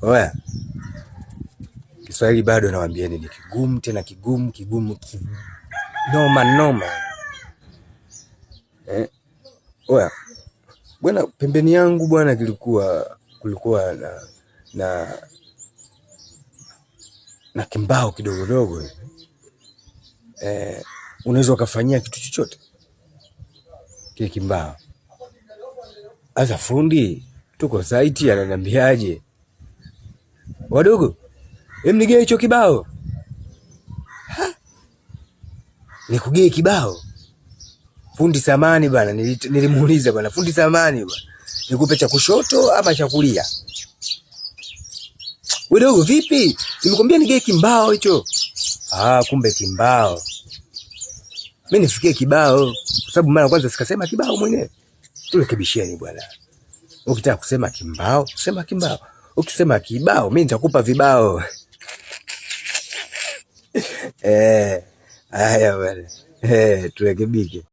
Oya, Kiswahili bado nawaambieni ni kigumu, tena kigumu noma. Oya, bwana, pembeni yangu bwana kulikuwa na kimbao kidogo. Unaweza ukafanyia kitu chochote kile kimbao. Asa fundi, tuko site, ananiambiaje, wadogo, mnigee hicho kibao. Nikugee kibao? Fundi samani bana, nilimuuliza bana, fundi samani bana, nikupe cha kushoto ama cha kulia? Wadogo vipi? Nimekwambia nigee kimbao hicho. Kumbe kimbao. Mimi nifikie kibao kwa sababu mara kwanza sikasema kibao mwenyewe. Turekebisheni bwana. Ukitaka kusema kimbao, sema kimbao. Ukisema kibao, mimi nitakupa vibao. Haya bwana. Turekebike.